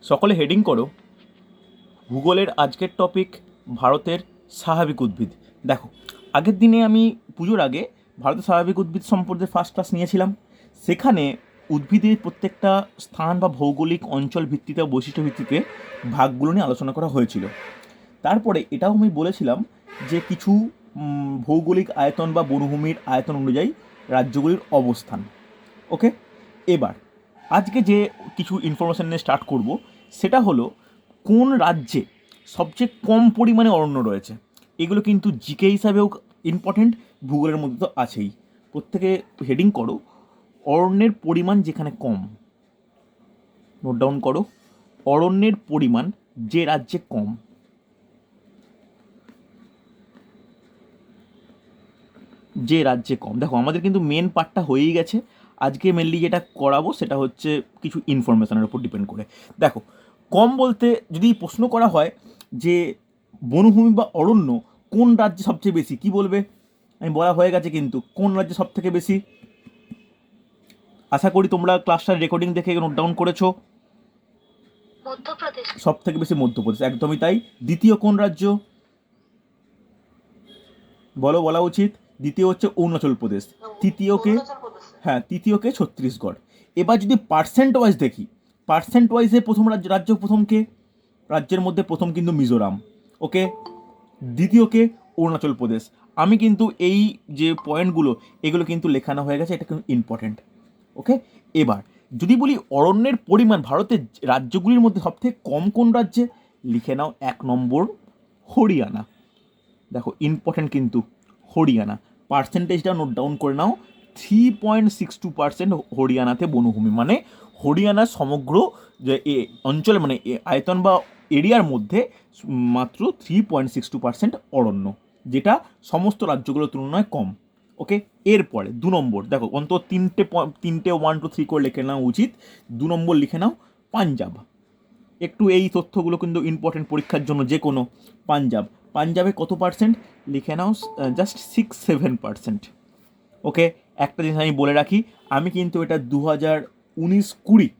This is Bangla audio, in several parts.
সকলে হেডিং করো। ভূগোলের আজকের টপিক ভারতের স্বাভাবিক উদ্ভিদ। দেখো, আগের দিনে আমি পুজোর আগে ভারতের স্বাভাবিক উদ্ভিদ সম্পর্কে ফার্স্ট ক্লাস নিয়েছিলাম। সেখানে উদ্ভিদের প্রত্যেকটা স্থান বা ভৌগোলিক অঞ্চল ভিত্তিতে ও বৈশিষ্ট্য ভিত্তিতে ভাগগুলো নিয়ে আলোচনা করা হয়েছিল। তারপরে এটাও আমি বলেছিলাম যে কিছু ভৌগোলিক আয়তন বা বনভূমির আয়তন অনুযায়ী রাজ্যগুলির অবস্থান। ওকে, এবার আজকে যে কিছু ইনফরমেশান নিয়ে স্টার্ট করব সেটা হলো কোন রাজ্যে সবচেয়ে কম পরিমাণে অরণ্য রয়েছে। এগুলো কিন্তু জিকে হিসাবেও ইম্পর্টেন্ট, ভূগোলের মধ্যে তো আছেই। প্রত্যেকে হেডিং করো, অরণ্যের পরিমাণ যেখানে কম। নোট ডাউন করো, অরণ্যের পরিমাণ যে রাজ্যে কম। যে রাজ্যে কম। দেখো, আমাদের কিন্তু মেন পার্টটা হয়েই গেছে। আজকে মেনলি যেটা করাবো সেটা হচ্ছে কিছু ইনফরমেশনের উপর ডিপেন্ড করে। দেখো, কম বলতে যদি প্রশ্ন করা হয় যে বনভূমি বা অরণ্য কোন রাজ্যে সবচেয়ে বেশি, কি বলবে? আমি বলা হয়ে গেছে কিন্তু কোন রাজ্যে সব থেকে বেশি। আশা করি তোমরা ক্লাসটার রেকর্ডিং দেখে নোট ডাউন করেছো। মধ্যপ্রদেশ। সব থেকে বেশি মধ্যপ্রদেশ, একদমই তাই। দ্বিতীয় কোন রাজ্য বলো, বলা উচিত? দ্বিতীয় হচ্ছে অরুণাচল প্রদেশ। তৃতীয়কে, হ্যাঁ, তৃতীয়কে ছত্তিশগড়। এবার যদি পার্সেন্ট ওয়াইজ দেখি, পার্সেন্ট ওয়াইজে প্রথম রাজ্য প্রথমকে, রাজ্যের মধ্যে প্রথম কিন্তু মিজোরাম। ওকে, দ্বিতীয়কে অরুণাচল প্রদেশ। আমি কিন্তু এই যে পয়েন্টগুলো এগুলো কিন্তু লেখানো হয়ে গেছে, এটা কিন্তু ইম্পর্টেন্ট। ওকে, এবার যদি বলি অরণ্যের পরিমাণ ভারতের রাজ্যগুলির মধ্যে সবথেকে কম কোন রাজ্যে, লিখে নাও 1 নম্বর হরিয়ানা। দেখো, ইম্পর্টেন্ট কিন্তু হরিয়ানা। পার্সেন্টেজটা নোট ডাউন করে নাও, 3.62% হরিয়ানাতে বনভূমি। মানে হরিয়ানার সমগ্র যে অঞ্চলে মানে আয়তন বা এরিয়ার মধ্যে মাত্র 3.62% অরণ্য, যেটা সমস্ত রাজ্যগুলোর তুলনায় কম। ওকে, এরপরে 2 নম্বর, দেখো অন্তত তিনটে 1 2 3 করে লিখে নেওয়া উচিত। 2 নম্বর লিখে নাও পাঞ্জাব। একটু এই তথ্যগুলো কিন্তু ইম্পর্টেন্ট পরীক্ষার জন্য, যে কোনো। পাঞ্জাব, পাঞ্জাবে কত পার্সেন্ট লিখে নাও? জাস্ট 6-7%। ওকে, একটা জিনিস আমি বলে রাখি, আমি কিন্তু এটা 2019-20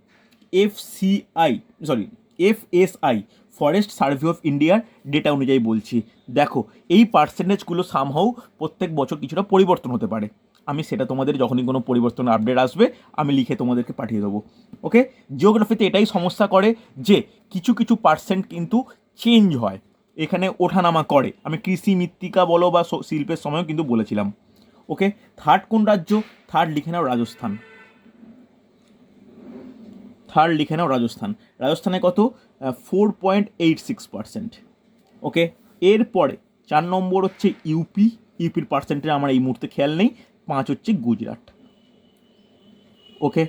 এফএসআই ফরেস্ট সার্ভে অফ ইন্ডিয়ার ডেটা অনুযায়ী বলছি। দেখো, এই পার্সেন্টেজগুলো সামহাউ প্রত্যেক বছর কিছুটা পরিবর্তন হতে পারে। আমি সেটা তোমাদের যখনই কোনো পরিবর্তন আপডেট আসবে আমি লিখে তোমাদেরকে পাঠিয়ে দেবো। ওকে, জিওগ্রাফিতে এটাই সমস্যা করে যে কিছু কিছু পার্সেন্ট কিন্তু চেঞ্জ হয়, এখানে ওঠানামা করে। আমি কৃষি মৃত্তিকা বলো বা শিল্পের সময়ও কিন্তু বলেছিলাম। ওকে, থার্ড কোন রাজ্য? থার্ড লিখে নাও রাজস্থান। থার্ড লিখে নাও রাজস্থান। রাজস্থানে কত? 4.86%। ওকে, এরপরে 4 নম্বর হচ্ছে ইউপি। ইউপির পার্সেন্টেজ আমার এই মুহূর্তে খেয়াল নেই। 5 হচ্ছে গুজরাট। ওকে,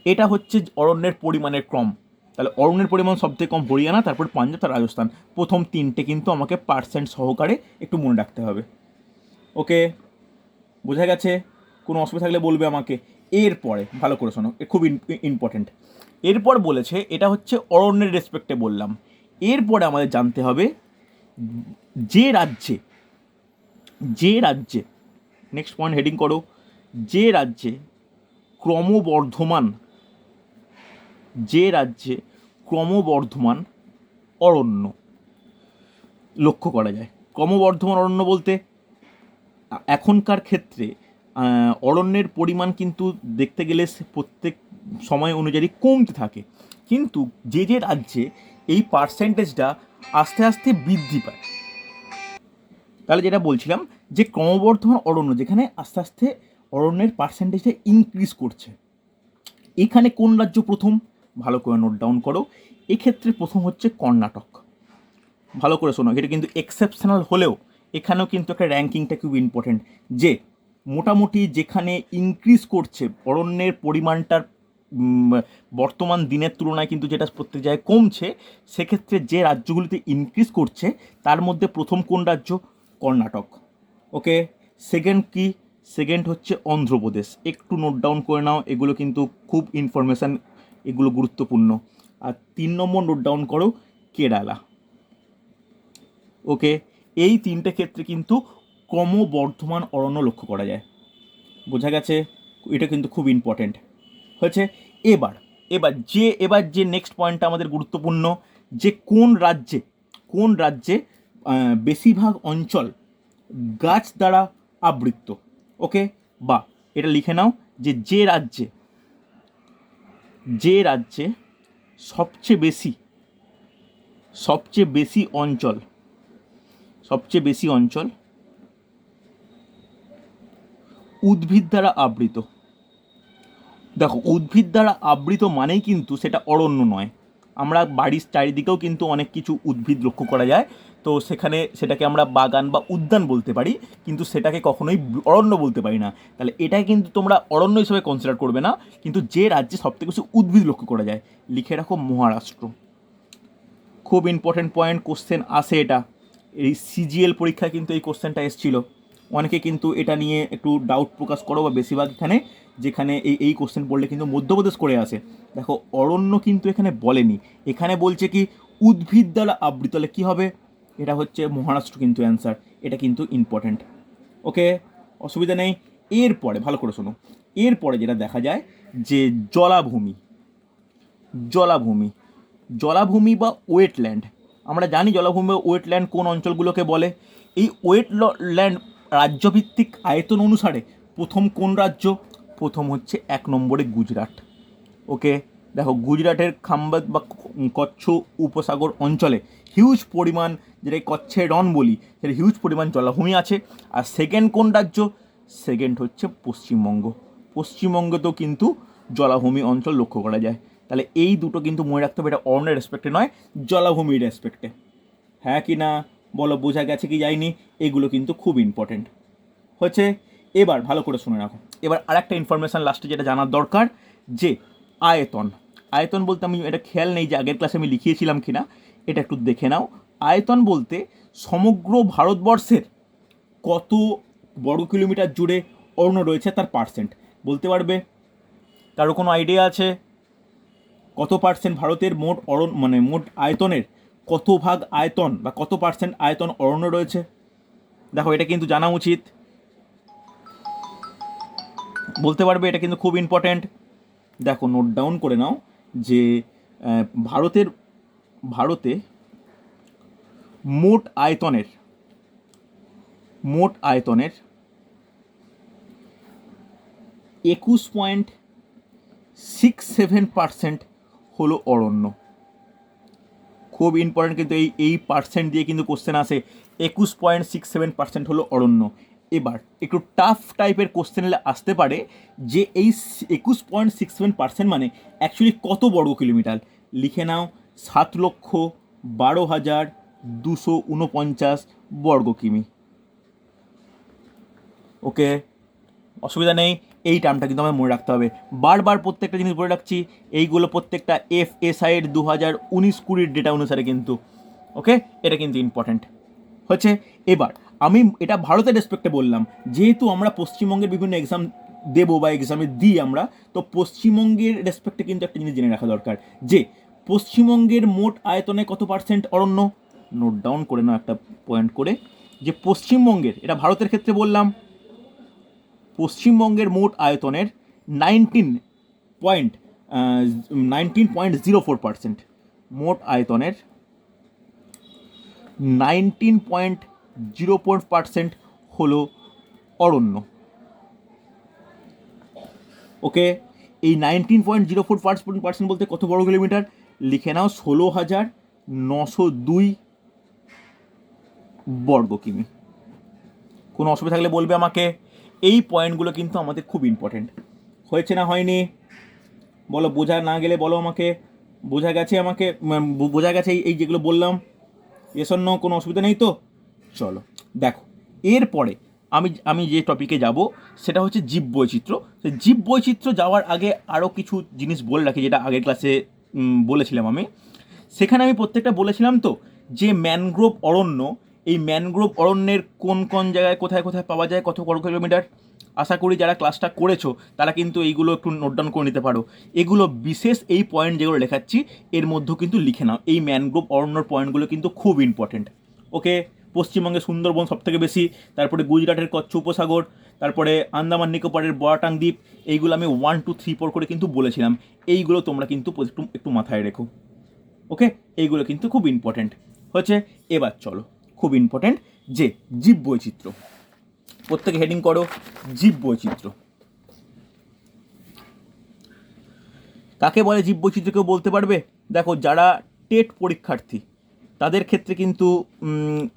এটা হচ্ছে অরণ্যের পরিমাণের ক্রম। তাহলে অরণ্যের পরিমাণ সবথেকে কম হরিয়ানা, তারপর পাঞ্জাব, তার রাজস্থান। প্রথম তিনটে কিন্তু আমাকে পার্সেন্ট সহকারে একটু মনে রাখতে হবে। ওকে, বোঝা গেছে? কোনো অসুবিধা থাকলে বলবে আমাকে। এরপরে ভালো করে শোনো, খুব ইম্পর্টেন্ট। এরপর বলেছে, এটা হচ্ছে অরণ্যের রেসপেক্টে বললাম। এরপরে আমাদের জানতে হবে যে রাজ্যে, যে রাজ্যে, নেক্সট পয়েন্ট হেডিং করো, যে রাজ্যে ক্রমবর্ধমান, যে রাজ্যে ক্রমবর্ধমান অরণ্য লক্ষ্য করা যায়। ক্রমবর্ধমান অরণ্য বলতে এখনকার ক্ষেত্রে অরণ্যের পরিমাণ কিন্তু দেখতে গেলে প্রত্যেক সময় অনুযায়ী কমতে থাকে, কিন্তু যে যে রাজ্যে এই পার্সেন্টেজটা আস্তে আস্তে বৃদ্ধি পায়। তাহলে যেটা বলছিলাম যে ক্রমবর্ধমান অরণ্য যেখানে আস্তে আস্তে অরণ্যের পার্সেন্টেজটা ইনক্রিজ করছে, এখানে কোন রাজ্য প্রথম? ভালো করে নোট ডাউন করো। এক্ষেত্রে প্রথম হচ্ছে কর্ণাটক। ভালো করে শোনো, এটা কিন্তু এক্সেপশনাল হলেও এখানেও কিন্তু একটা র্যাঙ্কিংটা খুব ইম্পর্টেন্ট, যে মোটামুটি যেখানে ইনক্রিজ করছে অরণ্যের পরিমাণটার বর্তমান দিনের তুলনায় কিন্তু যেটা প্রত্যেক জায়গায় কমছে, সেক্ষেত্রে যে রাজ্যগুলিতে ইনক্রিজ করছে তার মধ্যে প্রথম কোন রাজ্য? কর্ণাটক। ওকে, সেকেন্ড কি? সেকেন্ড হচ্ছে অন্ধ্রপ্রদেশ। একটু নোট ডাউন করে নাও, এগুলো কিন্তু খুব ইনফরমেশান, এগুলো গুরুত্বপূর্ণ। আর 3 নম্বর নোট ডাউন করো, কেরালা। ওকে, এই তিনটে ক্ষেত্রে কিন্তু ক্রমবর্ধমান অরণ্য লক্ষ্য করা যায়। বোঝা গেছে? এটা কিন্তু খুব ইম্পর্টেন্ট হয়েছে। এবার এবার যে নেক্সট পয়েন্টটা আমাদের গুরুত্বপূর্ণ, যে কোন রাজ্যে বেশিরভাগ অঞ্চল গাছ দ্বারা আবৃত। ওকে, বা এটা লিখে নাও যে রাজ্যে সবচেয়ে বেশি অঞ্চল উদ্ভিদ দ্বারা আবৃত। দেখো, উদ্ভিদ দ্বারা আবৃত মানেই কিন্তু সেটা অরণ্য নয়। আমরা বাড়ির চারিদিকেও কিন্তু অনেক কিছু উদ্ভিদ লক্ষ্য করা যায়, তো সেটাকে আমরা বাগান বা উদ্যান বলতে পারি, কিন্তু সেটাকে কখনোই অরণ্য বলতে পারি না। তাহলে এটাই কিন্তু তোমরা অরণ্য হিসেবে কনসিডার করবে না, কিন্তু যে রাজ্যে সবথেকে বেশি উদ্ভিদ লক্ষ্য করা যায়। লিখে রাখো মহারাষ্ট্র। খুব ইম্পর্টেন্ট পয়েন্ট, কোশ্চেন আসে এটা, এই সিজিএল পরীক্ষায় কিন্তু এই কোশ্চেনটা এসেছিল। অনেকে কিন্তু এটা নিয়ে একটু ডাউট প্রকাশ করো, বা বেশিরভাগ যেখানে এই কোশ্চেন পড়লে কিন্তু মধ্যপ্রদেশ করে আসে। দেখো, অরণ্য কিন্তু এখানে বলেনি, এখানে বলছে কি উদ্ভিদ দ্বারা আবৃত। তাহলে কী হবে? এটা হচ্ছে মহারাষ্ট্র কিন্তু অ্যান্সার। এটা কিন্তু ইম্পর্টেন্ট। ওকে, অসুবিধা নেই। এরপরে ভালো করে শোনো, এরপরে যেটা দেখা যায় যে জলাভূমি বা ওয়েটল্যান্ড। আমরা জানি জলাভূমি বা ওয়েটল্যান্ড কোন অঞ্চলগুলোকে বলে। এই ওয়েটল্যান্ড রাজ্যভিত্তিক আয়তন অনুসারে প্রথম কোন রাজ্য? প্রথম হচ্ছে 1 নম্বরে গুজরাট। ওকে, দেখো, গুজরাটের খাম্বাত বা কচ্ছ উপসাগর অঞ্চলে হিউজ পরিমাণ, যেটা কচ্ছের রণ বলি, সেটা হিউজ পরিমাণ জলাভূমি আছে। আর সেকেন্ড কোন রাজ্য? সেকেন্ড হচ্ছে পশ্চিমবঙ্গতেও কিন্তু জলাভূমি অঞ্চল লক্ষ্য করা যায়। তাহলে এই দুটো কিন্তু মনে রাখতে হবে, এটা অরণ্যের রেসপেক্টে নয়, জলাভূমির রেসপেক্টে। হ্যাঁ কি না বলো, বোঝা গেছে কি যায়নি? এগুলো কিন্তু খুব ইম্পর্টেন্ট হচ্ছে। এবার ভালো করে শুনে রাখো, এবার আরেকটা ইনফরমেশান লাস্টে যেটা জানার দরকার, যে আয়তন বলতে, আমি এটা খেয়াল নেই যে আগের ক্লাসে আমি লিখিয়েছিলাম কিনা, এটা একটু দেখে নাও। আয়তন বলতে সমগ্র ভারতবর্ষের কত বর্গ কিলোমিটার জুড়ে অরণ্য রয়েছে তার পার্সেন্ট বলতে পারবে? কারো কোনো আইডিয়া আছে কত পার্সেন্ট ভারতের মোট আয়তনের কত ভাগ আয়তন বা কত পার্সেন্ট আয়তন অরণ্য রয়েছে? দেখো, এটা কিন্তু জানা উচিত, বলতে পারবে? এটা কিন্তু খুব ইম্পর্ট্যান্ট। দেখো, নোট ডাউন করে নাও যে ভারতে মোট আয়তনের 21.67% হলো অরণ্য। খুব ইম্পর্টেন্ট কিন্তু, এই পার্সেন্ট দিয়ে কিন্তু কোশ্চেন আসে। 21.67% হলো অরণ্য। এবার একটু টাফ টাইপের কোশ্চেন আসতে পারে যে এই 21.67% মানে অ্যাকচুয়ালি কত বর্গ কিলোমিটার? লিখে নাও 7,12,249 বর্গ কিমি। ওকে, অসুবিধা নেই। এই টার্মটা কিন্তু আমায় মনে রাখতে হবে, বারবার প্রত্যেকটা জিনিস বলে রাখছি। এইগুলো প্রত্যেকটা FSI-এর 2019-20 ডেটা অনুসারে কিন্তু। ওকে, এটা কিন্তু ইম্পর্ট্যান্ট হচ্ছে। এবার আমি এটা ভারতের রেসপেক্টে বললাম, যেহেতু আমরা পশ্চিমবঙ্গের বিভিন্ন এক্সাম দেবো বা এক্সামে দিই আমরা, তো পশ্চিমবঙ্গের রেসপেক্টে কিন্তু একটা জিনিস জেনে রাখা দরকার, যে পশ্চিমবঙ্গের মোট আয়তনে কত পার্সেন্ট অরণ্য। নোট ডাউন করে নাও একটা পয়েন্ট করে, যে পশ্চিমবঙ্গের, এটা ভারতের ক্ষেত্রে বললাম, পশ্চিমবঙ্গের মোট আয়তনের 19.04%, মোট আয়তনের 19.04% হলো অরণ্য। ওকে, এই 19.04% বলতে কত বর্গ কিলোমিটার? লিখে নাও 16,902 বর্গ কিমি। কোনো অসুবিধা থাকলে বলবে আমাকে। এই পয়েন্টগুলো কিন্তু আমাদের খুব ইম্পর্টেন্ট। হয়েছে না হয়নি বলো, বোঝা না গেলে বলো আমাকে। বোঝা গেছে এই যেগুলো বললাম? এসন্য কোনো অসুবিধা নেই তো? চলো দেখো, এরপরে আমি যে টপিকে যাব সেটা হচ্ছে জীববৈচিত্র্য। সেই জীববৈচিত্র্য যাওয়ার আগে আরও কিছু জিনিস বলে রাখি, যেটা আগের ক্লাসে বলেছিলাম আমি। সেখানে আমি প্রত্যেকটা বলেছিলাম তো, যে ম্যানগ্রোভ অরণ্য, এই ম্যানগ্রোভ অরণ্যের কোন কোন জায়গায় কোথায় কোথায় পাওয়া যায়, কত বর্গ কিলোমিটার। আশা করি যারা ক্লাসটা করেছো তারা কিন্তু এইগুলো একটু নোট ডাউন করে নিতে পারো। এগুলো বিশেষ এই পয়েন্ট যেগুলো লেখাচ্ছি এর মধ্যেও কিন্তু লিখে নাও। এই ম্যানগ্রোভ অরণ্যর পয়েন্টগুলো কিন্তু খুব ইম্পর্টেন্ট। ওকে, পশ্চিমবঙ্গে সুন্দরবন সবথেকে বেশি, তারপরে গুজরাটের কচ্ছ উপসাগর, তারপরে আন্দামান নিকোবরের বরাটাং দ্বীপ। এইগুলো আমি 1 2 3 4 করে কিন্তু বলেছিলাম, এইগুলো তোমরা কিন্তু একটু একটু মাথায় রেখো। ওকে, এইগুলো কিন্তু খুব ইম্পর্ট্যান্ট হচ্ছে। এবার চলো, খুব ইম্পর্ট্যান্ট যে জীববৈচিত্র্য, প্রত্যেকে হেডিং করো জীববৈচিত্র্য। কাকে বলে জীববৈচিত্র্য কেউ বলতে পারবে? দেখো, যারা টেট পরীক্ষার্থী তাদের ক্ষেত্রে কিন্তু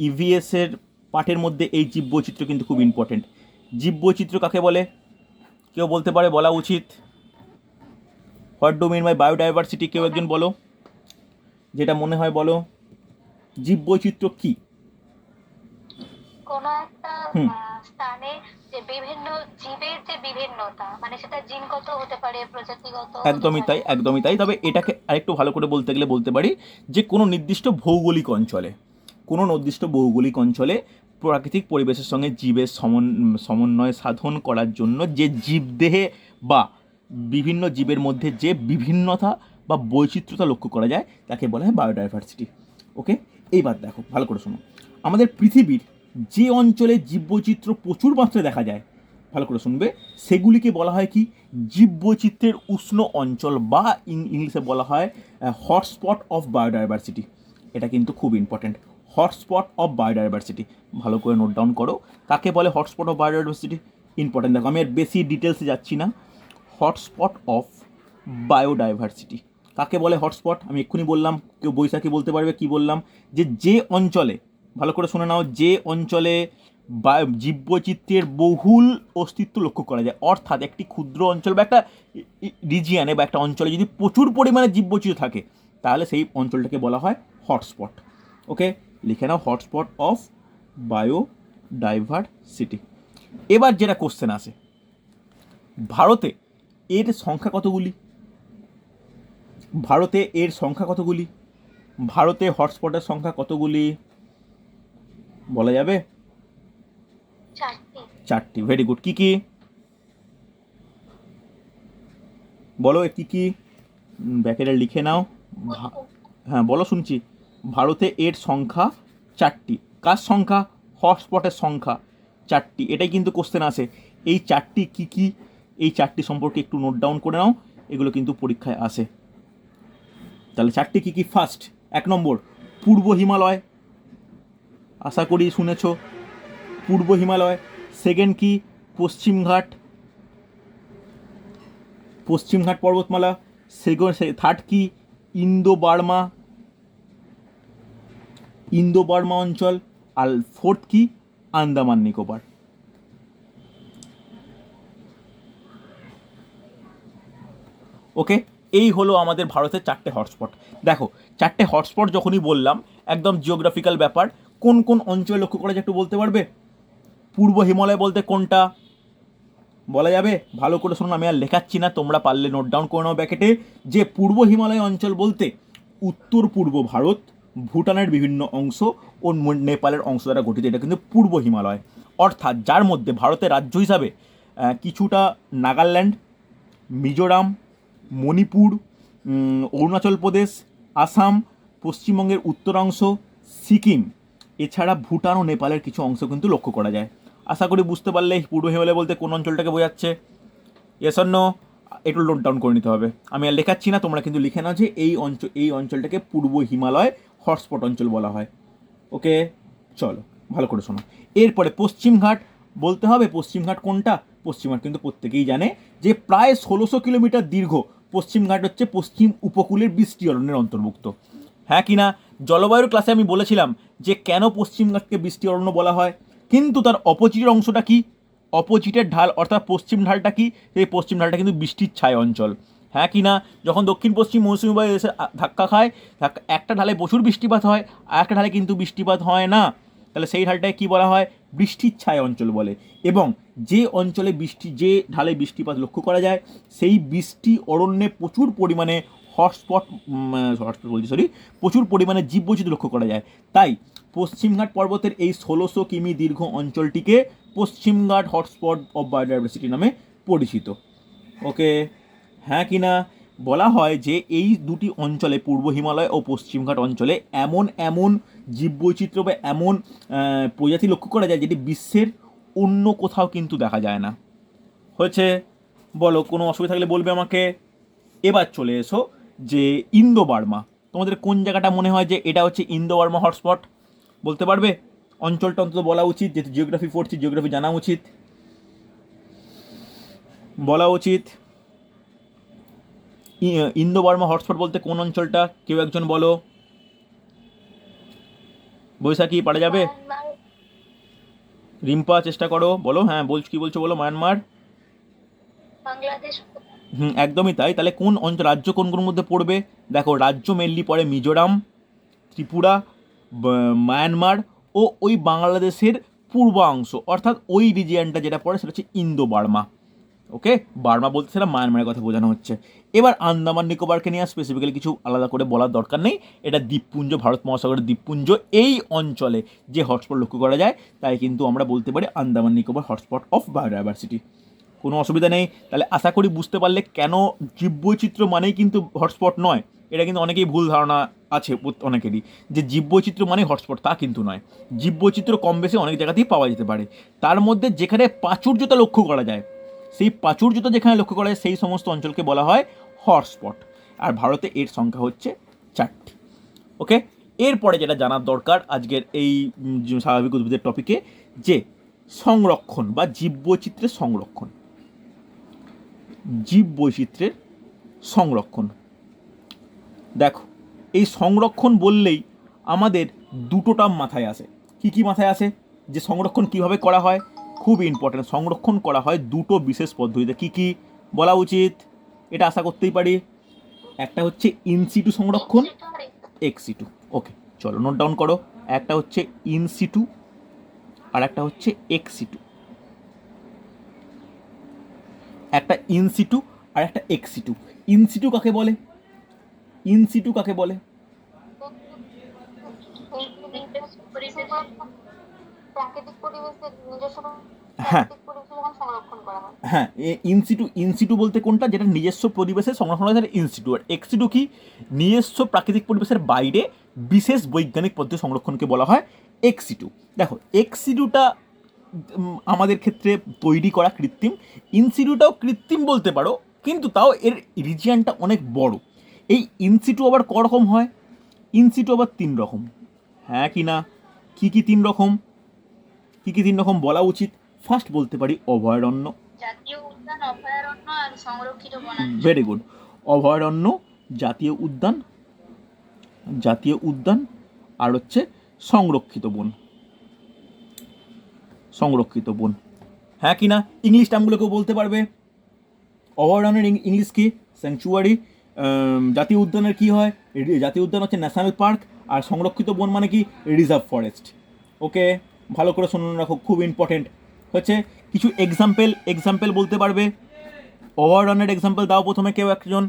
ইভিএসের পাঠের মধ্যে এই জীববৈচিত্র্য কিন্তু খুব ইম্পর্টেন্ট। জীববৈচিত্র্য কাকে বলে কেউ বলতে পারে? বলা উচিত। What do mean by biodiversity? কেউ একজন বলো, যেটা মনে হয় বলো। জীববৈচিত্র্য কি? কোনো একটা স্থানে যে বিভিন্ন জীবের যে বিভিন্নতা, মানে সেটা জিনগত হতে পারে, প্রজাতিগত হতে একদমই তাই, পারে। একদমই তাই। তবে এটাকে আরেকটু ভালো করে বলতে গেলে বলতে পারি যে কোনো নির্দিষ্ট ভৌগোলিক অঞ্চলে, কোনো নির্দিষ্ট ভৌগোলিক অঞ্চলে প্রাকৃতিক পরিবেশের সঙ্গে জীবের সমন্বয় সাধন করার জন্য যে জীবদেহে বা বিভিন্ন জীবের মধ্যে যে বিভিন্নতা বা বৈচিত্র্যতা লক্ষ্য করা যায় তাকে বলা হয় বায়োডাইভার্সিটি। ওকে, এইবার দেখো ভালো করে শোনো, আমাদের পৃথিবীর যে অঞ্চলে জীববৈচিত্র্য প্রচুর মাত্রায় দেখা যায়, ভালো করে শুনবে, সেগুলিকে বলা হয় কি? জীববৈচিত্র্যের উষ্ণ অঞ্চল, বা ইংলিশে বলা হয় হটস্পট অফ বায়োডাইভার্সিটি। এটা কিন্তু খুব ইম্পর্ট্যান্ট, হটস্পট অফ বায়োডাইভার্সিটি। ভালো করে নোট ডাউন করো, কাকে বলে হটস্পট অফ বায়োডাইভার্সিটি? ইম্পর্ট্যান্ট। দেখো, আমি আর বেশি ডিটেলসে যাচ্ছি না। হটস্পট অফ বায়োডাইভার্সিটি কাকে বলে? হটস্পট আমি এক্ষুনি বললাম, কেউ বৈশাখী বলতে পারবে কি বললাম? যে অঞ্চলে, ভালো করে শুনে নাও, যে অঞ্চলে জীববৈচিত্র্যের বহুল অস্তিত্ব লক্ষ্য করা যায়, অর্থাৎ একটি ক্ষুদ্র অঞ্চল বা একটা রিজিয়ানে বা একটা অঞ্চলে যদি প্রচুর পরিমাণে জীববৈচিত্র্য থাকে, তাহলে সেই অঞ্চলটাকে বলা হয় হটস্পট। ওকে, লিখে নাও হটস্পট অফ বায়োডাইভার্সিটি। এবার যেটা কোশ্চেন আসে, ভারতে এর সংখ্যা কতগুলি? ভারতে এর সংখ্যা কতগুলি? ভারতে হটস্পটের সংখ্যা কতগুলি বলা যাবে? 4টি। 4টি। Very good. কি কি বলো, কি কি ব্যাকেটে লিখে নাও। হ্যাঁ বলো, শুনছি। ভারতে এর সংখ্যা 4টি। কার সংখ্যা? হটস্পটের সংখ্যা 4টি। এটাই কিন্তু কোশ্চেন আসে। এই 4টি কি কি, এই 4টি সম্পর্কে একটু নোট ডাউন করে নাও, এগুলো কিন্তু পরীক্ষায় আসে। তাহলে 4টি কি কি? ফার্স্ট, 1 নম্বর পূর্ব হিমালয়, আশা করি শুনেছ, পূর্ব হিমালয়। সেকেন্ড কি? পশ্চিমঘাট, পশ্চিমঘাট পর্বতমালা। থার্ড কি? ইন্দো বার্মা, ইন্দো বার্মা অঞ্চল। আর ফোর্থ কি? আন্দামান নিকোবর। ওকে, এই হলো আমাদের ভারতের 4টে হটস্পট। দেখো, 4টে হটস্পট যখনই বললাম, একদম জিওগ্রাফিক্যাল ব্যাপার। কোন কোন অঞ্চলে লক্ষ্য করা যায় একটু বলতে পারবে? পূর্ব হিমালয় বলতে কোনটা বলা যাবে? ভালো করে শুনুন, আমি আর লেখাচ্ছি না, তোমরা পারলে নোট ডাউন করে নাও ব্যাকেটে, যে পূর্ব হিমালয় অঞ্চল বলতে উত্তর পূর্ব ভারত, ভুটানের বিভিন্ন অংশ ও নেপালের অংশ দ্বারা গঠিত, এটা কিন্তু পূর্ব হিমালয়। অর্থাৎ যার মধ্যে ভারতের রাজ্য হিসাবে কিছুটা নাগাল্যান্ড, মিজোরাম, মণিপুর, অরুণাচল প্রদেশ, আসাম, পশ্চিমবঙ্গের উত্তরাংশ, সিকিম, এছাড়া ভুটান ও নেপালের কিছু অংশ কিন্তু লক্ষ্য করা যায়। আশা করি বুঝতে পারলে পূর্ব হিমালয় বলতে কোন অঞ্চলটাকে বোঝাচ্ছে। Yes or no? একটু নোট ডাউন করে নিতে হবে, আমি আর লেখাচ্ছি না, তোমরা কিন্তু লিখে নাও যে এই অঞ্চলটাকে পূর্ব হিমালয় হটস্পট অঞ্চল বলা হয়। ওকে, চলো ভালো করে শোনো। এরপরে পশ্চিমঘাট বলতে হবে। পশ্চিমঘাট কোনটা? পশ্চিমঘাট কিন্তু প্রত্যেকেই জানে যে প্রায় 1600 কিলোমিটার দীর্ঘ পশ্চিমঘাট হচ্ছে পশ্চিম উপকূলের বৃষ্টি অরণ্যের অন্তর্ভুক্ত। হ্যাঁ কি না? জলবায়ুর ক্লাসে আমি বলেছিলাম যে কেন পশ্চিমঘাটকে বৃষ্টি অরণ্য বলা হয়, কিন্তু তার অপোজিটের অংশটা কি? অপোজিটের ঢাল অর্থাৎ পশ্চিম ঢালটা কি? সেই পশ্চিম ঢালটা কিন্তু বৃষ্টির ছায় অঞ্চল। হ্যাঁ কি না? যখন দক্ষিণ পশ্চিম মৌসুমী বায়ু এসে ধাক্কা খায়, একটা ঢালে প্রচুর বৃষ্টিপাত হয়, আর একটা ঢালে কিন্তু বৃষ্টিপাত হয় না। তাহলে সেই ঢালটাকে কী বলা হয়? বৃষ্টির ছায় অঞ্চল বলে। এবং যে অঞ্চলে যে ঢালে বৃষ্টিপাত লক্ষ্য করা যায়, সেই বৃষ্টি অরণ্যে প্রচুর পরিমাণে হটস্পট প্রচুর পরিমাণে জীববৈচিত্র্য লক্ষ্য করা যায়। তাই পশ্চিমঘাট পর্বতের এই 1600 কিমি দীর্ঘ অঞ্চলটিকে পশ্চিমঘাট হটস্পট অফ বায়োডাইভার্সিটি নামে পরিচিত। ওকে, হ্যাঁ কি না? বলা হয় যে এই দুটি অঞ্চলে, পূর্ব হিমালয় ও পশ্চিমঘাট অঞ্চলে এমন এমন জীববৈচিত্র্য বা এমন প্রজাতি লক্ষ্য করা যায় যেটি বিশ্বের অন্য কোথাও কিন্তু দেখা যায় না। হয়েছে? বলো, কোনো অসুবিধা থাকলে বলবে আমাকে। এবার চলে এসো যে ইন্দো বার্মা, তোমাদের কোন জায়গাটা মনে হয় যে এটা হচ্ছে ইন্দো বার্মা হটস্পট? বলতে পারবে? অঞ্চলটা অন্তত বলা উচিত, যেহেতু জিওগ্রাফি পড়ছি, জিওগ্রাফি জানা উচিত, বলা উচিত। ইন্দো বার্মা হটস্পট বলতে কোন অঞ্চলটা? কেউ একজন বলো। বৈশাখী, পারা যাবে? মায়ানমার, রিম্পা, চেষ্টা করো, বলো। হ্যাঁ, কি বলছো বলো। মায়ানমার? বাংলাদেশ, একদমই তাই। তাহলে কোন অঞ্চল, রাজ্য কোনগুলোর মধ্যে পড়বে? দেখো, রাজ্য মেনলি পড়ে মিজোরাম, ত্রিপুরা, মায়ানমার ও ওই বাংলাদেশের পূর্বাংশ, অর্থাৎ ওই রিজিয়নটা যেটা পড়ে সেটা হচ্ছে ইন্দো বার্মা। ওকে, বার্মা বলতে সেটা মায়ানমারের কথা বোঝানো হচ্ছে। এবার আন্দামান নিকোবরকে নিয়ে স্পেসিফিক্যালি কিছু আলাদা করে বলার দরকার নেই, এটা দ্বীপপুঞ্জ, ভারত মহাসাগরের দ্বীপপুঞ্জ। এই অঞ্চলে যে হটস্পট লক্ষ্য করা যায় তাই কিন্তু আমরা বলতে পারি Andaman Nicobar hotspot of biodiversity. কোনো অসুবিধা নেই। তাহলে আশা করি বুঝতে পারলে কেন জীববৈচিত্র্য মানেই কিন্তু হটস্পট নয়। এটা কিন্তু অনেকেই ভুল ধারণা আছে অনেকেরই, যে জীববৈচিত্র্য মানেই হটস্পট, তা কিন্তু নয়। জীববৈচিত্র্য কম বেশি অনেক জায়গাতেই পাওয়া যেতে পারে, তার মধ্যে যেখানে প্রাচুর্যতা লক্ষ্য করা যায়, সেই প্রাচুর্যতা যেখানে লক্ষ্য করা যায় সেই সমস্ত অঞ্চলকে বলা হয় হটস্পট। আর ভারতে এর সংখ্যা হচ্ছে 4টি। ওকে, এরপরে যেটা জানার দরকার আজকের এই স্বাভাবিক উদ্ভিদের টপিকে, যে সংরক্ষণ বা জীববৈচিত্র্যের সংরক্ষণ। জীববৈচিত্র্যের সংরক্ষণ, দেখো, এই সংরক্ষণ বললেই আমাদের দুটো টার্ম মাথায় আসে। কি কি মাথায় আসে? যে সংরক্ষণ কিভাবে করা হয়, খুব ইম্পর্টেন্ট। সংরক্ষণ করা হয় দুটো বিশেষ পদ্ধতিতে। কি কি বলা উচিত? এটা আশা করতেই পারি। একটা হচ্ছে ইনসিটু সংরক্ষণ, এক্সিটু। ওকে, চলো নোট ডাউন করো। একটা হচ্ছে ইনসিটু আর একটা হচ্ছে এক্সিটু। একটা ইনসিটু আর একটা এক্সিটু। ইনসিটু কাকে বলে? ইনসিটু কাকে বলে? প্রাকৃতিক পরিবেশের নিজস্ব হ্যাঁ, প্রাকৃতিক পরিবেশে যখন সংরক্ষণ করা হয়। হ্যাঁ, ইনসিটু। ইনসিটু বলতে কোনটা? যেটা নিজস্ব পরিবেশে সংরক্ষণ করা যায়, ইনসিটু। আর এক্সিটু কি? নিজস্ব প্রাকৃতিক পরিবেশের বাইরে বিশেষ বৈজ্ঞানিক পদ্ধতি সংরক্ষণকে বলা হয় এক্সিটু। দেখো, এক্সিটুটা আমাদের ক্ষেত্রে তৈরি করা কৃত্রিম, ইনসিটুটাও কৃত্রিম বলতে পারো, কিন্তু তাও এর রিজিয়ানটা অনেক বড়। এই ইনসিটু আবার ক রকম হয়? ইনসিটু আবার 3 রকম। হ্যাঁ কি না? কি কি 3 রকম? কি কি 3 রকম বলা উচিত? ফার্স্ট বলতে পারি অভয়ারণ্য। জাতীয় উদ্যান, অভয়ারণ্য আর সংরক্ষিত বনাঞ্চল। Very good. অভয়ারণ্য, জাতীয় উদ্যান, জাতীয় উদ্যান আর হচ্ছে সংরক্ষিত বন। সংরক্ষিত বন, হ্যাঁ কি না? ইংলিশ টার্মগুলোকেও বলতে পারবে। অভয়ারণ্যের ইংলিশ কি? স্যাংচুয়ারি। জাতীয় উদ্যানের কি হয়? জাতীয় উদ্যান হচ্ছে ন্যাশনাল পার্ক, আর সংরক্ষিত বন মানে কি? Reserve forest. ওকে, ভালো করে শুনুন, রাখো, খুব ইম্পর্টেন্ট। হচ্ছে কিছু এক্সাম্পল বলতে পারবে। অভয়ারণ্যের এক্সাম্পল দাও প্রথমে কেউ একজন।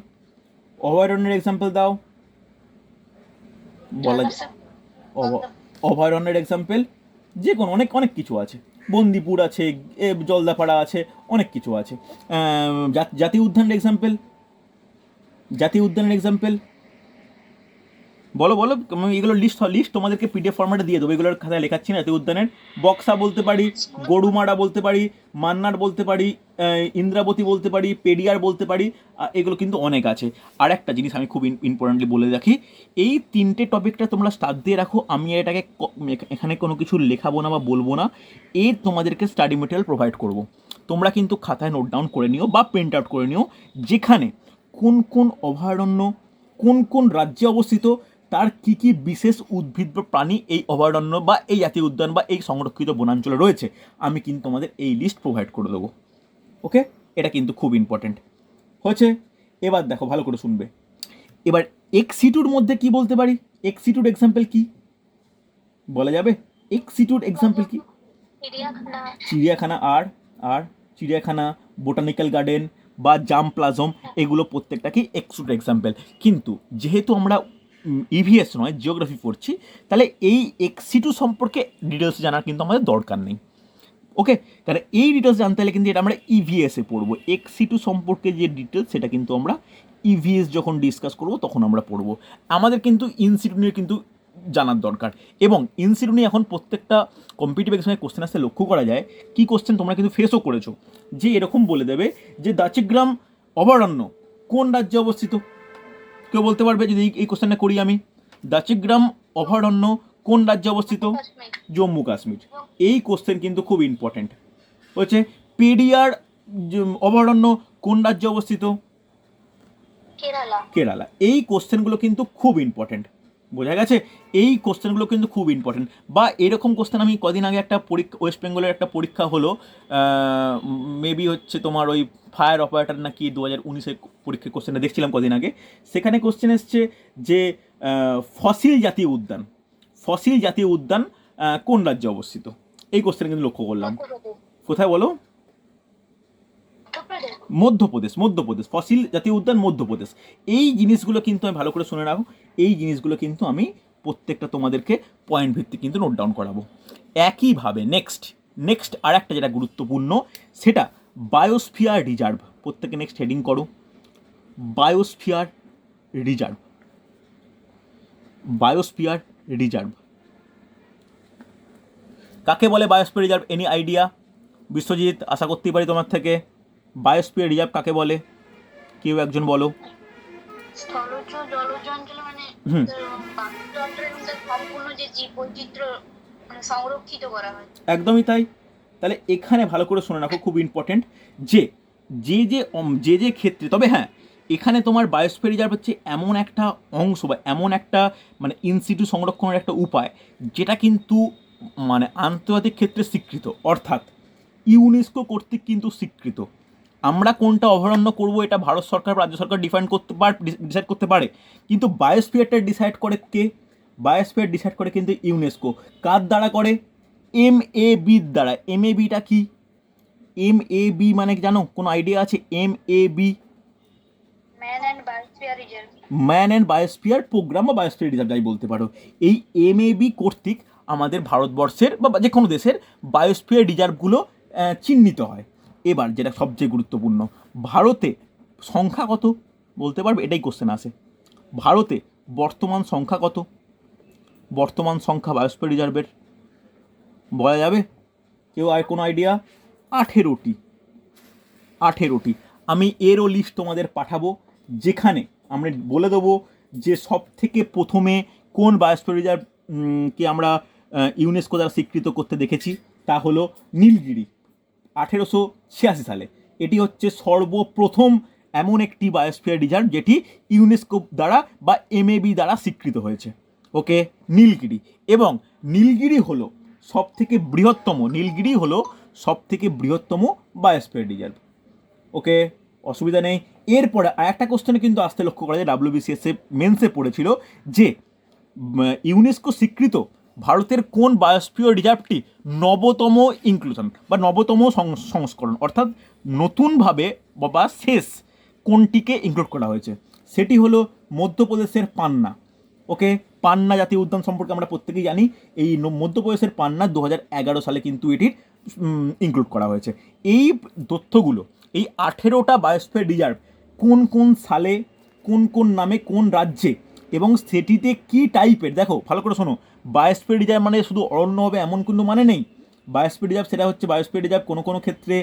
অভয়ারণ্যের এক্সাম্পল দাও। বলা অভয়ারণ্যের এক্সাম্পল যে কোনো অনেক অনেক কিছু আছে। বন্দিপুর আছে, জলদাপাড়া আছে, অনেক কিছু আছে। জাতীয় উদ্যানের এক্সাম্পল, জাতীয় উদ্যানের এক্সাম্পল বলো বলো। আমি এগুলো লিস্ট তোমাদেরকে পিডিএফ ফরম্যাটে দিয়ে দেবো, এগুলোর খাতায় লেখাচ্ছি না। জাতীয় উদ্যানের বক্সা বলতে পারি, গরুমারা বলতে পারি, মান্নার বলতে পারি, ইন্দ্রাবতী বলতে পারি, পেডিয়ার বলতে পারি। এগুলো কিন্তু অনেক আছে। আর একটা জিনিস আমি খুব ইম্পর্টেন্টলি বলে রাখি, এই 3টে টপিকটা তোমরা স্টার্ট দিয়ে রাখো। আমি এটাকে এখানে কোনো কিছু লেখাবো না বা বলবো না, এর তোমাদেরকে স্টাডি মেটেরিয়াল প্রোভাইড করব। তোমরা কিন্তু খাতায় নোট ডাউন করে নিও বা প্রিন্ট আউট করে নিও, যেখানে কোন কোন অভয়ারণ্য কোন কোন রাজ্যে অবস্থিত, তার কি কি বিশেষ উদ্ভিদ বা প্রাণী এই অভয়ারণ্য বা এই জাতীয় উদ্যান বা এই সংরক্ষিত বনাঞ্চলে রয়েছে, আমি কিন্তু তোমাদের এই লিস্ট প্রোভাইড করে দেবো। ওকে, এটা কিন্তু খুব ইম্পর্টেন্ট হয়েছে। এবার দেখো, ভালো করে শুনবে। এবার এক্সিটুর মধ্যে কি বলতে পারি? এক্সিটুর এক্সাম্পল কি বলা যাবে? এক্সিটুর এক্সাম্পল কি? চিড়িয়াখানা। চিড়িয়াখানা আর আর চিড়িয়াখানা, বোটানিক্যাল গার্ডেন বা জাম প্লাজম, এগুলো প্রত্যেকটা কি এক্সিটুর এক্সাম্পল। কিন্তু যেহেতু আমরা ইভিএস নয় জিওগ্রাফি পড়ছি, তাহলে এই এক্সিটু সম্পর্কে ডিটেলস জানার কিন্তু আমাদের দরকার নেই। ওকে, তাহলে এই ডিটেলস জানতে হলে কিন্তু এটা আমরা ইভিএসে পড়বো। এক্সিটু সম্পর্কে যে ডিটেলস সেটা কিন্তু আমরা ইভিএস যখন ডিসকাস করব তখন আমরা পড়বো। আমাদের কিন্তু ইনসিটু নিয়ে কিন্তু জানার দরকার, এবং ইনসিটু নিয়ে এখন প্রত্যেকটা কম্পিটিটিভ এক্সামে কোশ্চেন আসতে লক্ষ্য করা যায়। কি কোশ্চেন তোমরা কিন্তু ফেসও করেছো, যে এরকম বলে দেবে যে দাচিগ্রাম অভয়ারণ্য কোন রাজ্যে অবস্থিত? কেউ বলতে পারবে যদি এই কোশ্চেনটা করি আমি, দাচিগ্রাম অভয়ারণ্য কোন রাজ্যে অবস্থিত? কাশ্মীর। জম্মু কাশ্মীর। এই কোশ্চেন কিন্তু খুব ইম্পর্টেন্ট হচ্ছে। পেরিয়ার অভয়ারণ্য কোন রাজ্যে অবস্থিত? কেরালা। কেরালা। এই কোশ্চেনগুলো কিন্তু খুব ইম্পর্টেন্ট, বোঝা গেছে? এই কোশ্চেনগুলো কিন্তু খুব ইম্পর্টেন্ট। বা এরকম কোশ্চেন আমি কদিন আগে একটা পরীক্ষা, ওয়েস্ট বেঙ্গলের একটা পরীক্ষা হলো, মেবি হচ্ছে তোমার ওই ফায়ার অপারেটর নাকি 2019-এর পরীক্ষার কোশ্চেনটা দেখছিলাম কদিন আগে। সেখানে কোশ্চেন এসছে যে ফসিল জাতীয় উদ্যান, ফসিল জাতীয় উদ্যান কোন রাজ্যে অবস্থিত? এই কোশ্চেন কিন্তু লক্ষ্য করলাম। মধ্যপ্রদেশ। কোথায় বলো? মধ্যপ্রদেশ। মধ্যপ্রদেশ। মধ্যপ্রদেশ, ফসিল জাতীয় উদ্যান মধ্যপ্রদেশ। এই জিনিসগুলো কিন্তু আমি ভালো করে শুনে রাখো, এই জিনিসগুলো কিন্তু আমি প্রত্যেকটা তোমাদেরকে পয়েন্ট ভিত্তিক কিন্তু নোট ডাউন করাবো। একইভাবে নেক্সট আর একটা যেটা গুরুত্বপূর্ণ, সেটা বায়োস্ফিয়ার রিজার্ভ। প্রত্যেকে নেক্সট হেডিং করো, বায়োস্ফিয়ার রিজার্ভ। বায়োস্ফিয়ার রিজার্ভ কাকে বলে? Biosphere reserve any idea? Biswajit, আশা করতেই পারি তোমার থেকে। বায়োস্ফিয়ার রিজার্ভ কাকে বলে? কেউ একজন বলো। স্থলজ জলজ অঞ্চল মানে হুম। বাস্তুতন্ত্রের মধ্যে সম্পূর্ণ যে জীব বৈচিত্র্য মানে সংরক্ষিত করা হয়। একদমই তাই। তাহলে এখানে ভালো করে শুনে রাখো, খুব ইম্পর্টেন্ট যে যে যে ক্ষেত্রে, তবে হ্যাঁ, এখানে তোমার বায়োস্ফিয়ার রিজার্ভ হচ্ছে এমন একটা অংশ বা এমন একটা মানে ইনসিটু সংরক্ষণের একটা উপায়, যেটা কিন্তু মানে আন্তর্জাতিক ক্ষেত্রে স্বীকৃত, অর্থাৎ ইউনেস্কো কর্তৃক কিন্তু স্বীকৃত। আমরা কোনটা অভয়ারণ্য করব এটা ভারত সরকার, রাজ্য সরকার ডিসাইড করতে পারে, কিন্তু বায়োস্ফিয়ারটা ডিসাইড করে কে? বায়োস্ফিয়ার ডিসাইড করে কিন্তু ইউনেস্কো। কার দ্বারা করে? MABর দ্বারা। MABটা কি? MAB মানে জানো? কোনো আইডিয়া আছে? MAB man and biosphere reserve. Man and biosphere programme বা বায়োস্ফিয়ার রিজার্ভ যাই বলতে পারো। এই MAB কর্তৃক আমাদের ভারতবর্ষের বা যে কোনো দেশের বায়োস্ফিয়ার রিজার্ভগুলো চিহ্নিত হয়। এবার যেটা সবচেয়ে গুরুত্বপূর্ণ, ভারতে সংখ্যা কত বলতে পারবে? এটাই কোশ্চেন আসে। ভারতে বর্তমান সংখ্যা কত? বর্তমান সংখ্যা বায়োস্ফিয়ার রিজার্ভের বলা যাবে? কেউ আর কোনো আইডিয়া? 18টি। 18টি। আমি এরও লিস্ট তোমাদের পাঠাবো, যেখানে আমরা বলে দেবো যে সব থেকে প্রথমে কোন বায়োস্ফিয়ার রিজার্ভ কে আমরা ইউনেস্কো দ্বারা স্বীকৃত করতে দেখেছি, তা হলো নীলগিরি, 1886 সালে। এটি হচ্ছে সর্বপ্রথম এমন একটি বায়োস্ফিয়ার রিজার্ভ যেটি ইউনেস্কো দ্বারা বা MAB দ্বারা স্বীকৃত হয়েছে। ওকে, নীলগিরি। এবং নীলগিরি হলো সব থেকে বৃহত্তম, নীলগিরি হলো সব থেকে বৃহত্তম বায়োস্ফিয়ার রিজার্ভ। ওকে, অসুবিধা নেই। এরপরে আর একটা কোশ্চেনে কিন্তু আসতে লক্ষ্য করা যায়, WBCS মেন্সে পড়েছিল যে ইউনেস্কো স্বীকৃত ভারতের কোন বায়োস্ফিয়ার রিজার্ভটি নবতম ইনক্লুশন বা নবতম সংস্করণ, অর্থাৎ নতুনভাবে বা শেষ কোনটিকে ইনক্লুড করা হয়েছে? সেটি হলো মধ্যপ্রদেশের পান্না। ওকে, পান্না জাতীয় উদ্যান সম্পর্কে আমরা প্রত্যেকেই জানি। এই মধ্যপ্রদেশের পান্না 2011 সালে কিন্তু এটির ইনক্লুড করা হয়েছে। এই তথ্যগুলো, এই 18টা বায়োস্ফিয়ার রিজার্ভ কোন কোন সালে, কোন কোন নামে, কোন রাজ্যে, এবং সেটিতে কী টাইপের, দেখো ভালো করে শোনো, বায়োস্ফিয়ার রিজার্ভ মানে শুধু অরণ্য হবে এমন কোনো মানে নেই। বায়োস্ফিয়ার রিজার্ভ সেটা হচ্ছে, বায়োস্ফিয়ার রিজার্ভ কোনো কোনো ক্ষেত্রে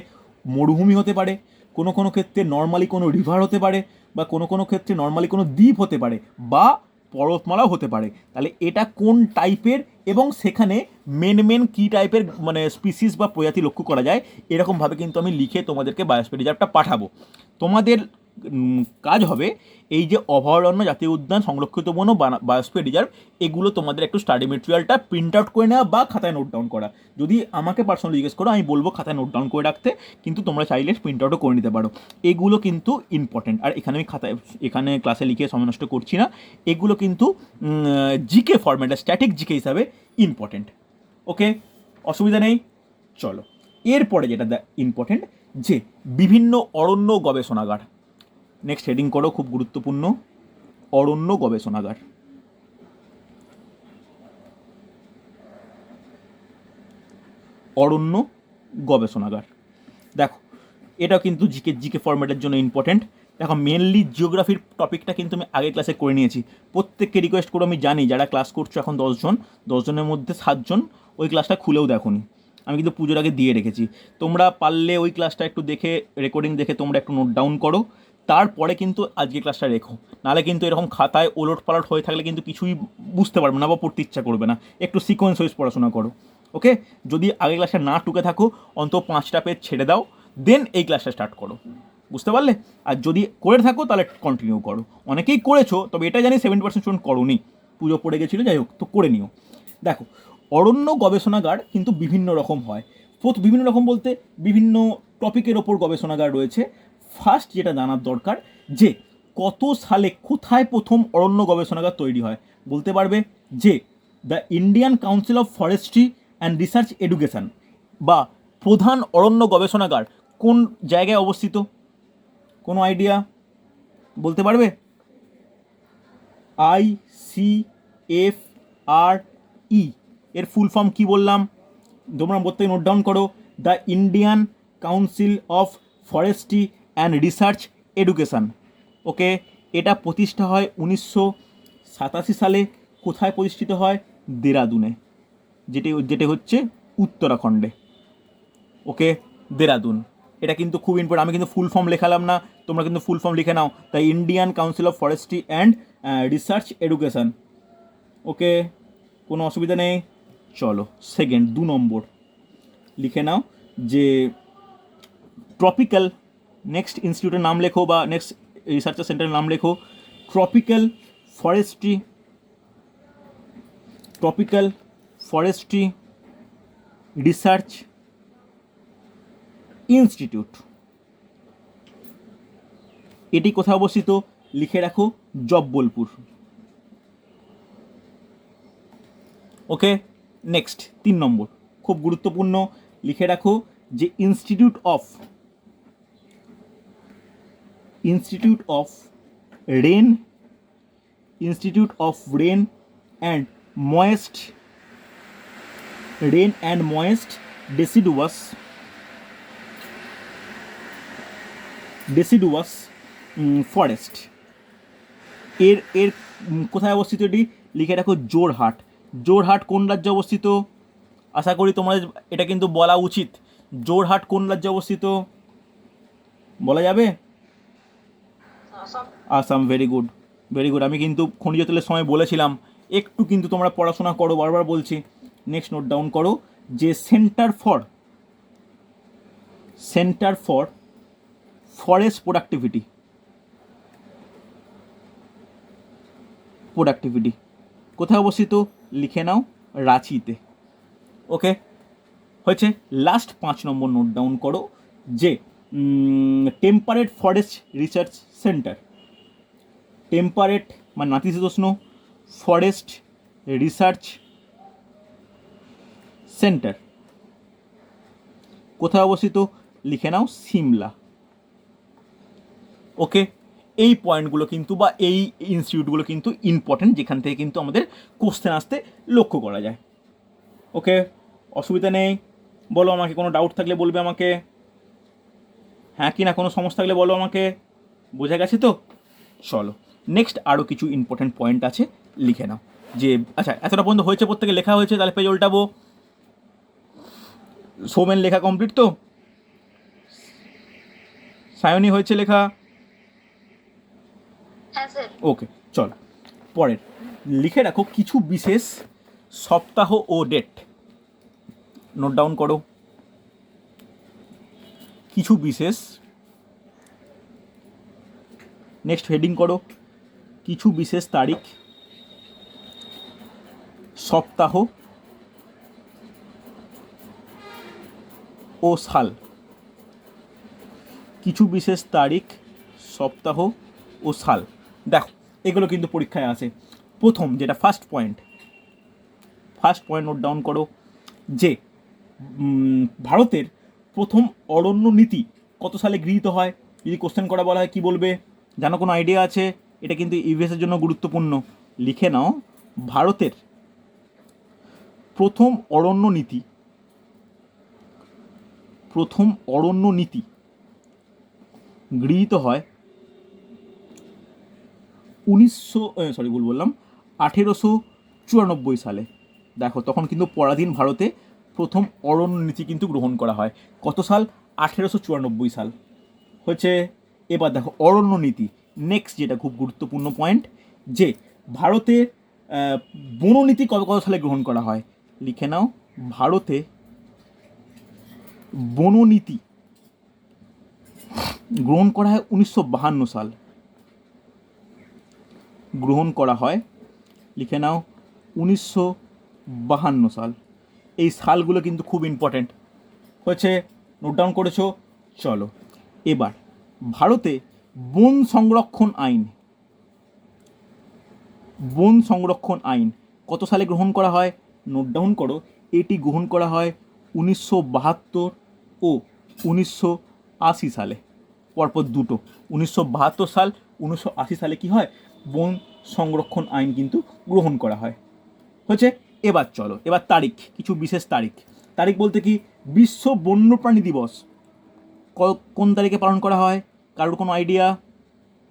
মরুভূমি হতে পারে, কোনো কোনো ক্ষেত্রে নর্মালি কোনো রিভার হতে পারে, বা কোনো কোনো ক্ষেত্রে নর্মালি কোনো দ্বীপ হতে পারে, বা পর্বতমালাও হতে পারে। তাহলে এটা কোন টাইপের এবং সেখানে মেন কী টাইপের মানে স্পিসিস বা প্রজাতি লক্ষ্য করা যায়, এরকমভাবে কিন্তু আমি লিখে তোমাদেরকে বায়োস্ফিয়ার রিজার্ভটা পাঠাবো। তোমাদের কাজ হবে এই যে অভয়ারণ্য, জাতীয় উদ্যান, সংরক্ষিত বন, বায়োস্ফিয়ার রিজার্ভ, এগুলো তোমাদের একটু স্টাডি মেটেরিয়ালটা প্রিন্ট আউট করে নেওয়া বা খাতায় নোট ডাউন করা। যদি আমাকে পার্সোনালি জিজ্ঞেস করো, আমি বলবো খাতায় নোট ডাউন করে রাখতে, কিন্তু তোমরা চাইলে প্রিন্ট আউটও করে নিতে পারো। এগুলো কিন্তু ইম্পর্টেন্ট। আর এখানে আমি খাতায়, এখানে ক্লাসে লিখে সময় নষ্ট করছি না। এগুলো কিন্তু জিকে ফরম্যাটে, স্ট্যাটিক জিকে হিসাবে ইম্পর্টেন্ট। ওকে, অসুবিধা নেই। চলো, এরপরে যেটা ইম্পর্টেন্ট, যে বিভিন্ন অরণ্য গবেষণাগার। নেক্সট হেডিং করো, খুব গুরুত্বপূর্ণ, অরণ্য গবেষণাগার। অরণ্য গবেষণাগার, দেখো এটা কিন্তু জিকে ফরম্যাটের জন্য ইম্পর্টেন্ট। দেখো মেনলি জিওগ্রাফির টপিকটা কিন্তু আমি আগের ক্লাসে করে নিয়েছি। প্রত্যেককে রিকোয়েস্ট করে আমি জানি যারা ক্লাস করছো এখন 10জন, 10জনের মধ্যে 7জন ওই ক্লাসটা খুলেও দেখোনি, আমি কিন্তু পুজোর আগে দিয়ে রেখেছি। তোমরা পারলে ওই ক্লাসটা একটু দেখে, রেকর্ডিং দেখে তোমরা একটু নোট ডাউন করো, তারপরে কিন্তু আজকে ক্লাসটা রেখো। নাহলে কিন্তু এরকম খাতায় ওলট পালট হয়ে থাকলে কিন্তু কিছুই বুঝতে পারবে না বা পড়তে ইচ্ছা করবে না। একটু সিকোয়েন্স ওয়াইজ পড়াশোনা করো, ওকে? যদি আগের ক্লাসে না টুকে থাকো অন্তত 5টা পেজ ছেড়ে দাও, দেন এই ক্লাসটা স্টার্ট করো, বুঝতে পারলে? আর যদি করে থাকো তাহলে কন্টিনিউ করো। অনেকেই করেছো, তবে এটা জানি 70% স্টুডেন্ট করোনি, পুজো পড়ে গেছিলো, যাই হোক, তো করে নিও। দেখো অরণ্য গবেষণাগার কিন্তু বিভিন্ন রকম হয়। বিভিন্ন রকম বলতে বিভিন্ন টপিকের ওপর গবেষণাগার রয়েছে। ফার্স্ট যেটা জানার দরকার যে কত সালে কোথায় প্রথম অরণ্য গবেষণাগার তৈরি হয়, বলতে পারবে যে the Indian council of forestry and research education বা প্রধান অরণ্য গবেষণাগার কোন জায়গায় অবস্থিত? কোনো আইডিয়া বলতে পারবে? ICFRE এর ফুল ফর্ম কি বললাম? তোমরা বলতে নোট ডাউন করো, the Indian council of forestry and research education, okay? এটা প্রতিষ্ঠা হয় 1987 সালে। কোথায় প্রতিষ্ঠিত হয়? দেরাদুনে, যেটি হচ্ছে উত্তরাখণ্ডে, ওকে? দেরাদুন। এটা কিন্তু খুব ইম্পর্টেন্ট, আমি কিন্তু ফুল ফর্ম লেখালাম না, তোমরা কিন্তু ফুল ফর্ম লিখে নাও, the Indian council of forestry and research education, okay? কোনো অসুবিধা নেই। চলো 2 নম্বর লিখে নাও যে ট্রপিক্যাল, নেক্সট ইনস্টিটিউটের নাম লেখো বা নেক্সট রিসার্চ সেন্টারের নাম লেখো, ট্রপিক্যাল ফরেস্ট্রি রিসার্চ ইনস্টিটিউট। এটি কোথায় অবস্থিত? লিখে রাখো, জব্বলপুর, ওকে? নেক্সট 3 নম্বর খুব গুরুত্বপূর্ণ, লিখে রাখো যে institute of rain and moist deciduous forest, এর কোথায় অবস্থিত? এটি লিখে রাখো, জোরহাট কোন রাজ্যে অবস্থিত? আশা করি তোমাদের এটা কিন্তু বলা উচিত। জোরহাট কোন রাজ্যে অবস্থিত বলা যাবে? আসাম। Very good. আমি কিন্তু খনিজ তেলের সময় বলেছিলাম, একটু কিন্তু তোমরা পড়াশোনা করো, বারবার বলছি। নেক্সট নোট ডাউন করো যে সেন্টার ফর ফরেস্ট প্রোডাক্টিভিটি কোথায় অবস্থিত? লিখে নাও, রাঁচিতে, ওকে? হয়েছে। লাস্ট 5 নম্বর নোট ডাউন করো যে temperate forest research centre, temperate মানে নাতিশীতোষ্ণ ফরেস্ট রিসার্চ সেন্টার কোথায় অবস্থিত? লিখে নাও, সিমলা, ওকে? এই পয়েন্টগুলো কিন্তু বা এই ইনস্টিটিউটগুলো কিন্তু ইম্পর্টেন্ট, যেখান থেকে কিন্তু আমাদের কোশ্চেন আসতে লক্ষ্য করা যায়, ওকে? অসুবিধা নেই, বলো আমাকে, কোনো ডাউট থাকলে বলবে আমাকে, হ্যাঁ কি না, কোনো সমস্যা থাকলে বলো আমাকে, বোঝা গেছে তো? চলো নেক্সট আরও কিছু ইম্পর্টেন্ট পয়েন্ট আছে, লিখে নাও। যে আচ্ছা, এতটা পর্যন্ত হয়েছে, প্রত্যেকে লেখা হয়েছে, তাহলে পেজ উল্টাবো। সোমেন লেখা কমপ্লিট তো? সায়নী হয়েছে লেখা? ওকে, চল পরের লিখে রাখো কিছু বিশেষ সপ্তাহ ও ডেট, নোট ডাউন করো। কিছু বিশেষ, নেক্সট হেডিং করো, কিছু বিশেষ তারিখ, সপ্তাহ ও সাল, কিছু বিশেষ তারিখ, সপ্তাহ ও সাল। দেখো এগুলো কিন্তু পরীক্ষায় আসে। প্রথম যেটা ফার্স্ট পয়েন্ট নোট ডাউন করো যে ভারতের প্রথম অরণ্য নীতি কত সালে গৃহীত হয়? যদি কোশ্চেন করা বলা হয় কি বলবে? জানো, কোনো আইডিয়া আছে? এটা কিন্তু ইভিএসের জন্য গুরুত্বপূর্ণ, লিখে নাও, ভারতের প্রথম অরণ্য নীতি গৃহীত হয় ভুল বললাম, 1894 সালে। দেখো তখন কিন্তু পরাধীন ভারতে প্রথম অরণ্য নীতি কিন্তু গ্রহণ করা হয়। কত সাল? 1894 সাল হচ্ছে। এবার দেখো অরণ্য নীতি, নেক্সট যেটা খুব গুরুত্বপূর্ণ পয়েন্ট, যে ভারতে বননীতি কত কত সালে গ্রহণ করা হয়? লিখে নাও, ভারতে বননীতি গ্রহণ করা হয় 1952 সাল। গ্রহণ করা হয়, লিখে নাও, 1952 সাল। এই সালগুলো কিন্তু খুব ইম্পর্ট্যান্ট হচ্ছে, নোট ডাউন করেছো? চলো এবার ভারতে বন সংরক্ষণ আইন, বন সংরক্ষণ আইন কত সালে গ্রহণ করা হয়? নোট ডাউন করো, এটি গ্রহণ করা হয় 1972 ও 1980 সালে। পরপর দুটো, 1972 সাল, 1980 সালে কি হয়? বন সংরক্ষণ আইন কিন্তু গ্রহণ করা হয় হচ্ছে। এবার চলো, এবার তারিখ, কিছু বিশেষ তারিখ। তারিখ বলতে কি, বিশ্ব বন্যপ্রাণী দিবস কোন তারিখে পালন করা হয়? কারোর কোনো আইডিয়া?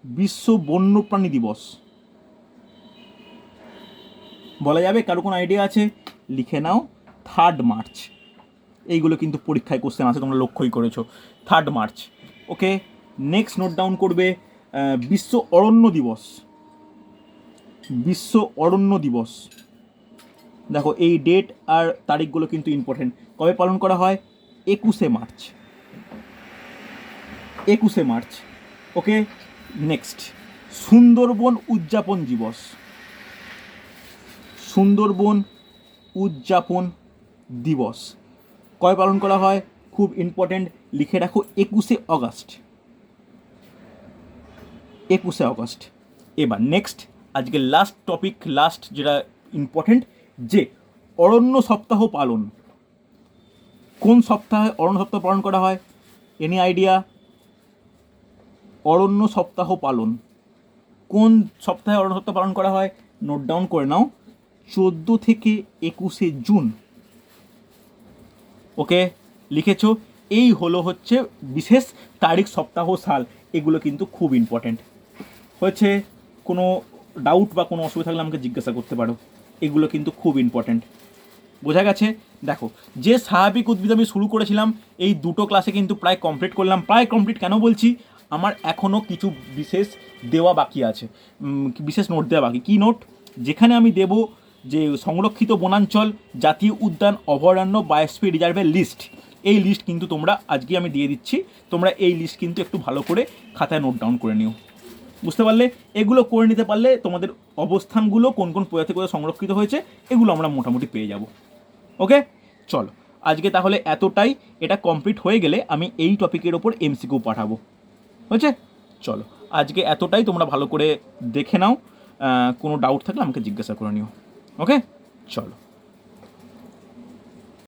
বিশ্ব বন্যপ্রাণী দিবস বলা যাবে? কারো কোনো আইডিয়া আছে? লিখে নাও, 3 মার্চ। এইগুলো কিন্তু পরীক্ষায় কোশ্চেন আছে, তোমরা লক্ষ্যই করেছো, 3 মার্চ। ওকে, নেক্সট নোট ডাউন করবে, বিশ্ব অরণ্য দিবস। বিশ্ব অরণ্য দিবস, দেখো এই ডেট আর তারিখগুলো কিন্তু ইম্পর্টেন্ট। কবে পালন করা হয়? 21শে মার্চ। 21শে মার্চ। ওকে, নেক্সট সুন্দরবন উদযাপন দিবস। সুন্দরবন উদযাপন দিবস কবে পালন করা হয়? খুব ইম্পর্টেন্ট, লিখে রাখো, 21শে আগস্ট। 21শে আগস্ট। এবার নেক্সট, আজকে লাস্ট টপিক, লাস্ট যেটা ইম্পর্টেন্ট, যে অরণ্য সপ্তাহ পালন। কোন সপ্তাহে অরণ্য সপ্তাহ পালন করা হয়? Any idea? অরণ্য সপ্তাহ পালন কোন সপ্তাহে অরণ্য সপ্তাহ পালন করা হয়? নোট ডাউন করে নাও, 14 থেকে 21শে জুন। ওকে, লিখেছো? এই হলো হচ্ছে বিশেষ তারিখ, সপ্তাহ, সাল, এগুলো কিন্তু খুব ইম্পর্টেন্ট হচ্ছে। কোনো ডাউট বা কোনো অসুবিধা থাকলে আমাকে জিজ্ঞাসা করতে পারো, এগুলো কিন্তু খুব ইম্পর্টেন্ট। বোঝা গেছে? দেখো, যে স্বাভাবিক উদ্ভিদ আমি শুরু করেছিলাম, এই দুটো ক্লাসে কিন্তু প্রায় কমপ্লিট করলাম। প্রায় কমপ্লিট কেন বলছি? আমার এখনও কিছু বিশেষ দেওয়া বাকি আছে, বিশেষ নোট দেওয়া বাকি। কী নোট? যেখানে আমি দেব যে সংরক্ষিত বনাঞ্চল, জাতীয় উদ্যান, অভয়ারণ্য, বায়োস্ফিয়ার রিজার্ভের লিস্ট, এই লিস্ট কিন্তু তোমরা আজকে আমি দিয়ে দিচ্ছি। তোমরা এই লিস্ট কিন্তু একটু ভালো করে খাতায় নোট ডাউন করে নিও। বুঝতে পারলে? এগুলো করে নিতে পারলে তোমাদের অবস্থানগুলো কোন কোন প্রজাতি কোথায় সংরক্ষিত হয়েছে এগুলো আমরা মোটামুটি পেয়ে যাব। ওকে, চলো আজকে তাহলে এতটাই। এটা কমপ্লিট হয়ে গেলে আমি এই টপিকের ওপর এমসিকিউ পাঠাবো। হয়েছে? চলো আজকে এতটাই, তোমরা ভালো করে দেখে নাও, কোনো ডাউট থাকলে আমাকে জিজ্ঞাসা করে নিও। ওকে, চলো।